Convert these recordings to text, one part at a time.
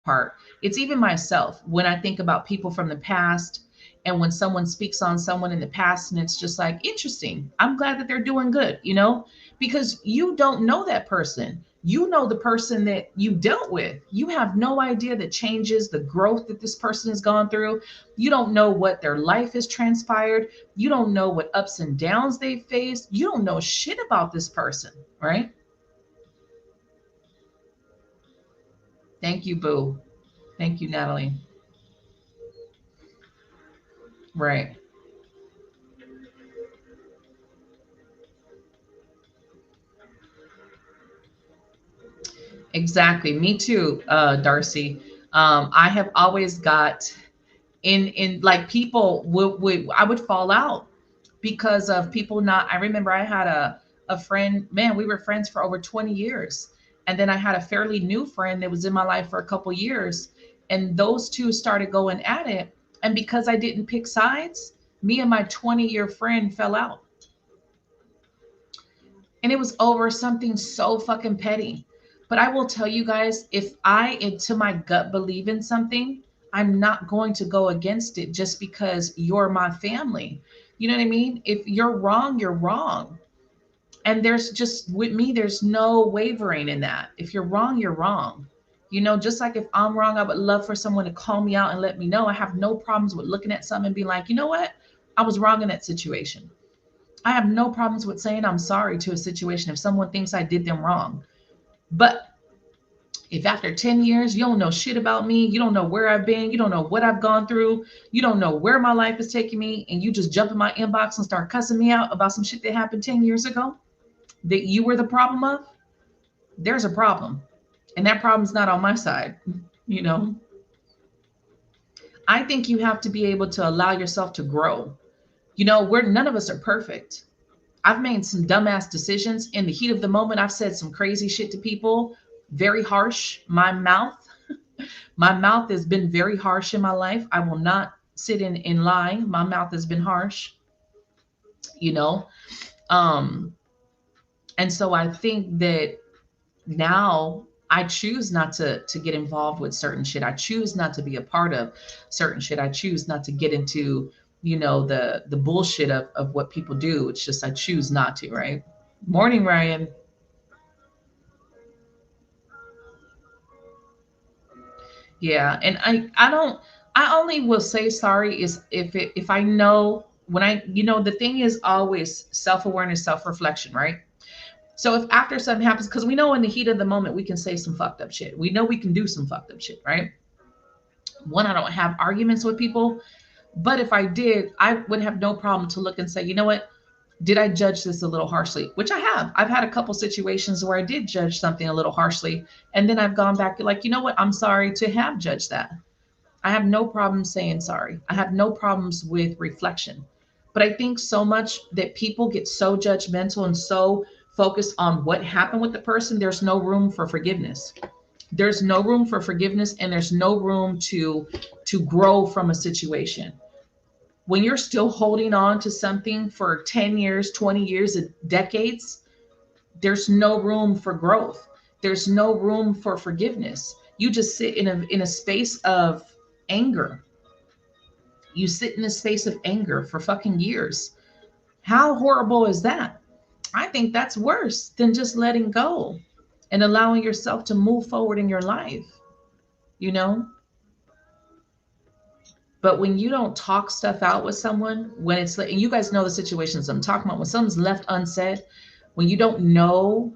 part. It's even myself when I think about people from the past, and when someone speaks on someone in the past, and it's just like, interesting. I'm glad that they're doing good, because you don't know that person. You know the person that you dealt with. You have no idea the changes, the growth that this person has gone through. You don't know what their life has transpired. You don't know what ups and downs they faced. You don't know shit about this person, right? Thank you, Boo. Thank you, Natalie. Right. Exactly. Me too, Darcy. I have always got in like people would I would fall out because of people not. I remember I had a friend, man, we were friends for over 20 years. And then I had a fairly new friend that was in my life for a couple years. And those two started going at it. And because I didn't pick sides, me and my 20-year friend fell out. And it was over something so fucking petty. But I will tell you guys, if I, into my gut, believe in something, I'm not going to go against it just because you're my family. You know what I mean? If you're wrong, you're wrong. And there's just, with me, there's no wavering in that. If you're wrong, you're wrong. Just like if I'm wrong, I would love for someone to call me out and let me know. I have no problems with looking at something and being like, you know what? I was wrong in that situation. I have no problems with saying I'm sorry to a situation if someone thinks I did them wrong. But if after 10 years you don't know shit about me, you don't know where I've been, you don't know what I've gone through, you don't know where my life is taking me, and you just jump in my inbox and start cussing me out about some shit that happened 10 years ago that you were the problem of, there's a problem. And that problem's not on my side. You know, I think you have to be able to allow yourself to grow. We're none of us are perfect. I've made some dumbass decisions in the heat of the moment. I've said some crazy shit to people, very harsh. My mouth has been very harsh in my life. I will not sit in lie. My mouth has been harsh, you know. Um, and so I think that now I choose not to get involved with certain shit. I choose not to be a part of certain shit. I choose not to get into, the bullshit of what people do. It's just I choose not to, right? Morning, Ryan. Yeah, and I don't, I only will say sorry is if I know when the thing is always self-awareness, self-reflection, right? So if after something happens, because we know in the heat of the moment we can say some fucked up shit. We know we can do some fucked up shit, right? One, I don't have arguments with people, but if I did, I would have no problem to look and say, you know what? Did I judge this a little harshly? Which I have. I've had a couple situations where I did judge something a little harshly. And then I've gone back like, you know what? I'm sorry to have judged that. I have no problem saying sorry. I have no problems with reflection. But I think so much that people get so judgmental and so focused on what happened with the person, there's no room for forgiveness. There's no room for forgiveness, and there's no room to grow from a situation. When you're still holding on to something for 10 years, 20 years, decades, there's no room for growth. There's no room for forgiveness. You just sit in a space of anger. You sit in a space of anger for fucking years. How horrible is that? I think that's worse than just letting go and allowing yourself to move forward in your life, you know? But when you don't talk stuff out with someone, when it's like, and you guys know the situations I'm talking about, when something's left unsaid, when you don't know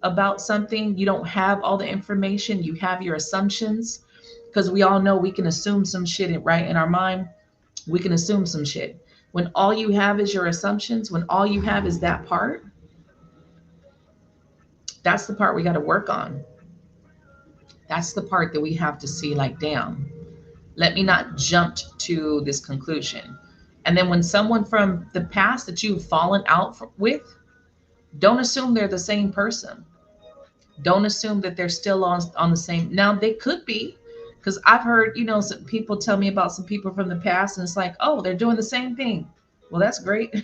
about something, you don't have all the information, you have your assumptions, because we all know we can assume some shit right in our mind. We can assume some shit. When all you have is your assumptions, when all you have is that part, that's the part we got to work on. That's the part that we have to see like, damn, let me not jump to this conclusion. And then when someone from the past that you've fallen out with, don't assume they're the same person. Don't assume that they're still on the same. Now they could be, because I've heard, some people tell me about some people from the past, and it's like, oh, they're doing the same thing. Well, that's great.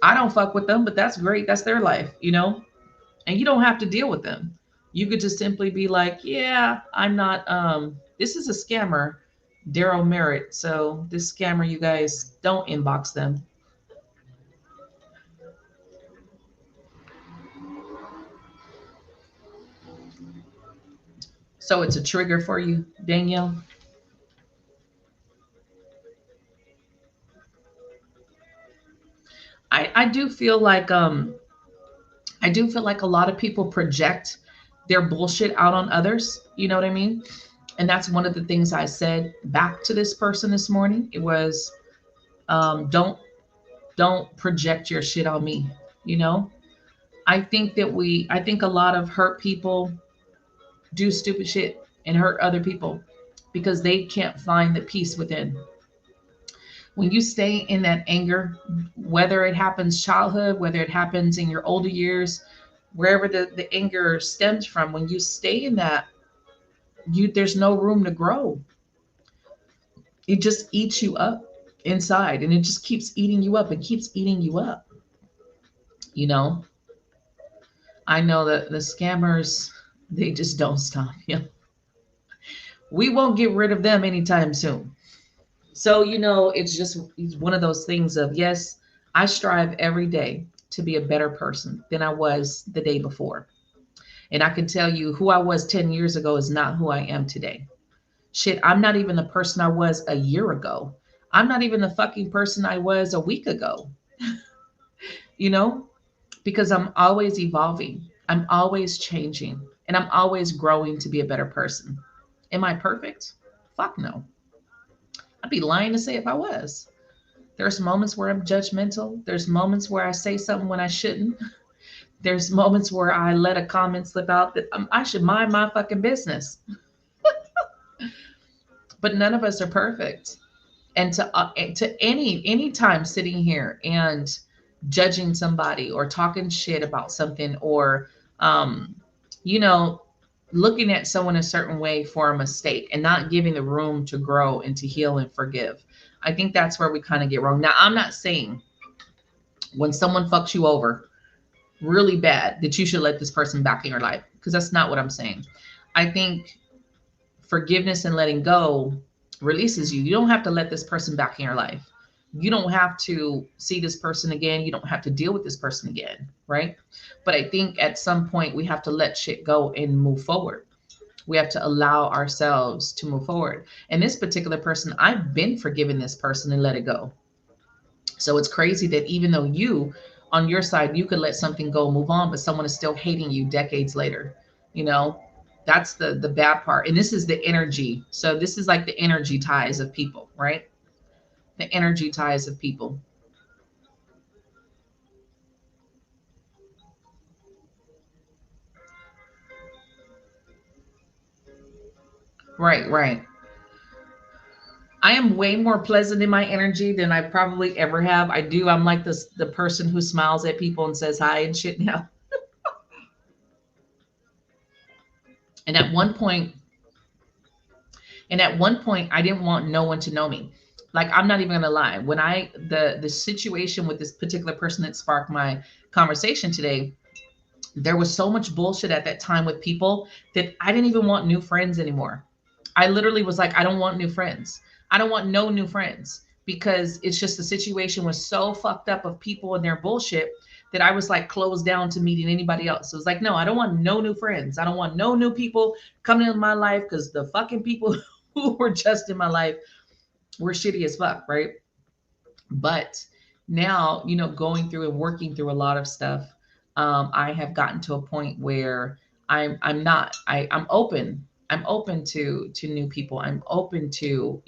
I don't fuck with them, but that's great. That's their life, and you don't have to deal with them. You could just simply be like, yeah, I'm not, this is a scammer, Daryl Merritt. So this scammer, you guys don't inbox them. So it's a trigger for you, Danielle. I do feel like, I do feel like a lot of people project their bullshit out on others. You know what I mean? And that's one of the things I said back to this person this morning. It was, don't project your shit on me. You know, I think a lot of hurt people do stupid shit and hurt other people because they can't find the peace within. When you stay in that anger, whether it happens childhood, whether it happens in your older years, wherever the anger stems from, when you stay in that, you there's no room to grow. It just eats you up inside, and it just keeps eating you up and keeps eating you up. You know, I know that the scammers, they just don't stop. You know, we won't get rid of them anytime soon. So, it's just it's one of those things of, yes, I strive every day to be a better person than I was the day before. And I can tell you who I was 10 years ago is not who I am today. Shit, I'm not even the person I was a year ago. I'm not even the fucking person I was a week ago, you know, because I'm always evolving. I'm always changing and I'm always growing to be a better person. Am I perfect? Fuck no. I'd be lying to say if I was. There's moments where I'm judgmental. There's moments where I say something when I shouldn't. There's moments where I let a comment slip out that I should mind my fucking business. But none of us are perfect. And to any time sitting here and judging somebody or talking shit about something or um, you know looking at someone a certain way for a mistake and not giving the room to grow and to heal and forgive. I think that's where we kind of get wrong. Now, I'm not saying when someone fucks you over really bad that you should let this person back in your life, because that's not what I'm saying. I think forgiveness and letting go releases you. You don't have to let this person back in your life. You don't have to see this person again. You don't have to deal with this person again, right? But I think at some point we have to let shit go and move forward. We have to allow ourselves to move forward. And this particular person, I've been forgiving this person and let it go. So it's crazy that even though you, on your side, you could let something go, move on, but someone is still hating you decades later. You know, that's the bad part. And this is the energy. So this is like the energy ties of people, right? The energy ties of people. Right, right. I am way more pleasant in my energy than I probably ever have. I do. I'm like this the person who smiles at people and says hi and shit now. And at one point, I didn't want no one to know me. Like, I'm not even gonna lie. When the situation with this particular person that sparked my conversation today, there was so much bullshit at that time with people that I didn't even want new friends anymore. I literally was like, I don't want new friends. I don't want no new friends because it's just the situation was so fucked up of people and their bullshit that I was like closed down to meeting anybody else. It was like, no, I don't want no new friends. I don't want no new people coming in my life because the fucking people who were just in my life were shitty as fuck, right? But now, going through and working through a lot of stuff, I have gotten to a point where I'm not I'm open. I'm open to new people. I'm open to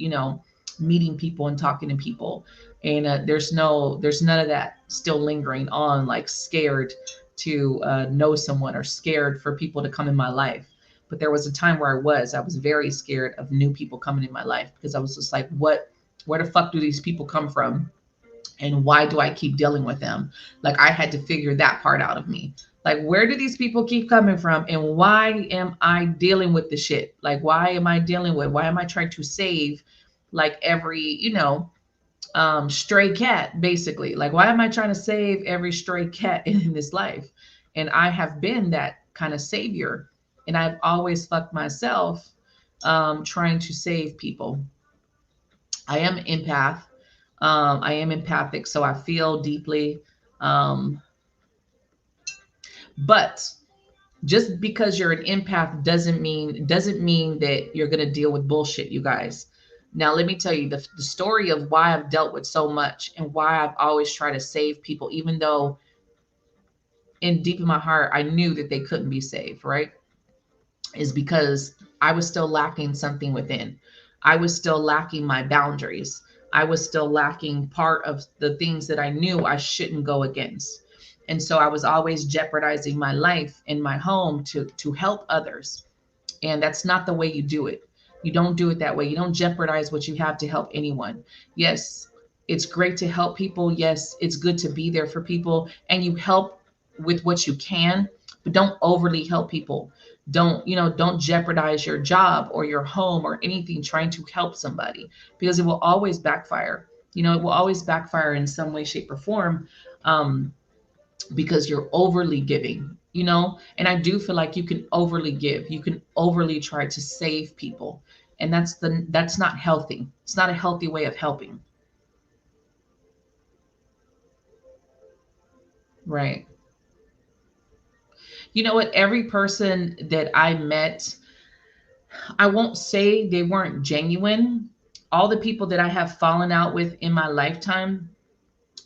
meeting people and talking to people. And there's none of that still lingering on, like scared to know someone or scared for people to come in my life. But there was a time where I was very scared of new people coming in my life because I was just like, where the fuck do these people come from? And why do I keep dealing with them? Like, I had to figure that part out of me. Like, where do these people keep coming from? And why am I dealing with the shit? Like, why am I trying to save like every, stray cat, basically? Like, why am I trying to save every stray cat in this life? And I have been that kind of savior And I've always fucked myself trying to save people. I am empath. I am empathic, so I feel deeply. Um, but just because you're an empath doesn't mean that you're going to deal with bullshit, you guys. Now let me tell you the story of why I've dealt with so much and why I've always tried to save people, even though in deep in my heart I knew that they couldn't be saved, right? Is because I was still lacking something within. I was still lacking my boundaries. I was still lacking part of the things that I knew I shouldn't go against. And so I was always jeopardizing my life in my home to help others. And that's not the way you do it. You don't do it that way. You don't jeopardize what you have to help anyone. Yes, it's great to help people. Yes, it's good to be there for people and you help with what you can, but don't overly help people. Don't jeopardize your job or your home or anything trying to help somebody because it will always backfire. It will always backfire in some way, shape, or form. Um, because you're overly giving. And I do feel like you can overly give, you can overly try to save people, and that's not healthy. It's not a healthy way of helping. Right. You know what, every person that I met, I won't say they weren't genuine. All the people that I have fallen out with in my lifetime,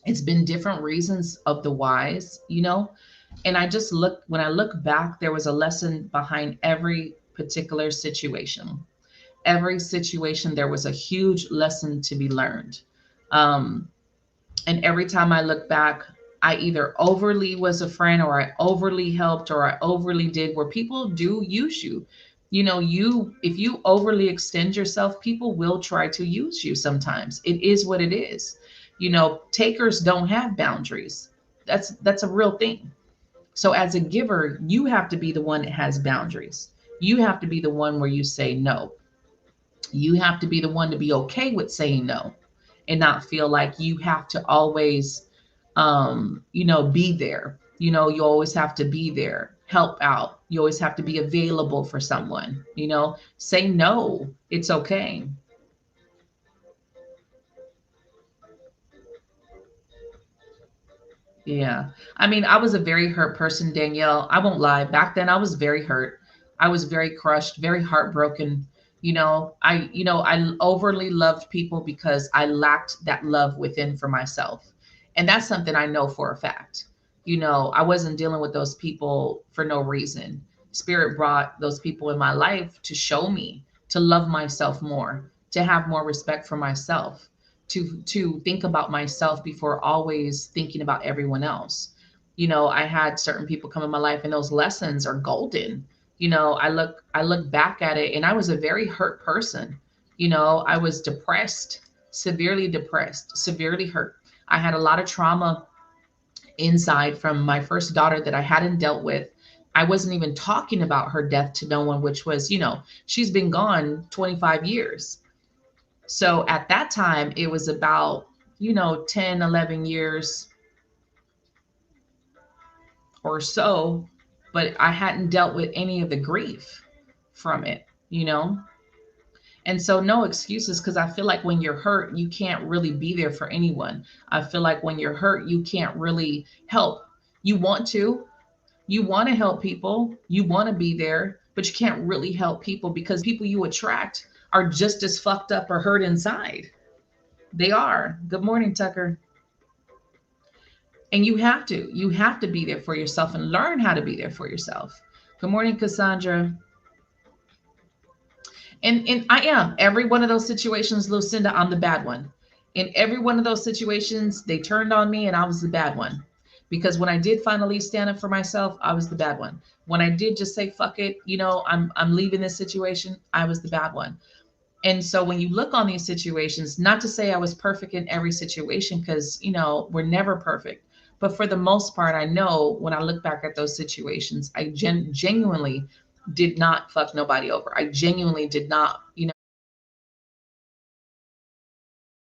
it's been different reasons of the whys. And when I look back, there was a lesson behind every particular situation. Every situation, there was a huge lesson to be learned. Um, and every time I look back, I either overly was a friend or I overly helped or I overly did, where people do use you. If you overly extend yourself, people will try to use you sometimes. It is what it is. Takers don't have boundaries. That's a real thing. So as a giver, you have to be the one that has boundaries. You have to be the one where you say no. You have to be the one to be okay with saying no and not feel like you have to always be there. You always have to be there, help out. You always have to be available for someone. Say no. It's okay. Yeah. I mean, I was a very hurt person, Danielle. I won't lie. Back then I was very hurt. I was very crushed, very heartbroken. I overly loved people because I lacked that love within for myself. And that's something I know for a fact. I wasn't dealing with those people for no reason. Spirit brought those people in my life to show me to love myself more, to have more respect for myself, to think about myself before always thinking about everyone else. I had certain people come in my life and those lessons are golden. I look back at it and I was a very hurt person. I was depressed, severely depressed, severely hurt. I had a lot of trauma inside from my first daughter that I hadn't dealt with. I wasn't even talking about her death to no one, which was, she's been gone 25 years. So at that time, it was about, 10, 11 years or so, but I hadn't dealt with any of the grief from it. And so, no excuses, because I feel like when you're hurt, you can't really be there for anyone. I feel like when you're hurt, you can't really help. You want to, you want to help people, you want to be there, but you can't really help people because people you attract are just as fucked up or hurt inside. They are. Good morning, Tucker. And you have to be there for yourself and learn how to be there for yourself. Good morning, Cassandra. And I am every one of those situations, Lucinda, I'm the bad one. In every one of those situations, they turned on me and I was the bad one. Because when I did finally stand up for myself, I was the bad one. When I did just say fuck it, I'm leaving this situation, I was the bad one. And so when you look on these situations, not to say I was perfect in every situation, because, we're never perfect. But for the most part, I know when I look back at those situations, I genuinely did not fuck nobody over. I genuinely did not,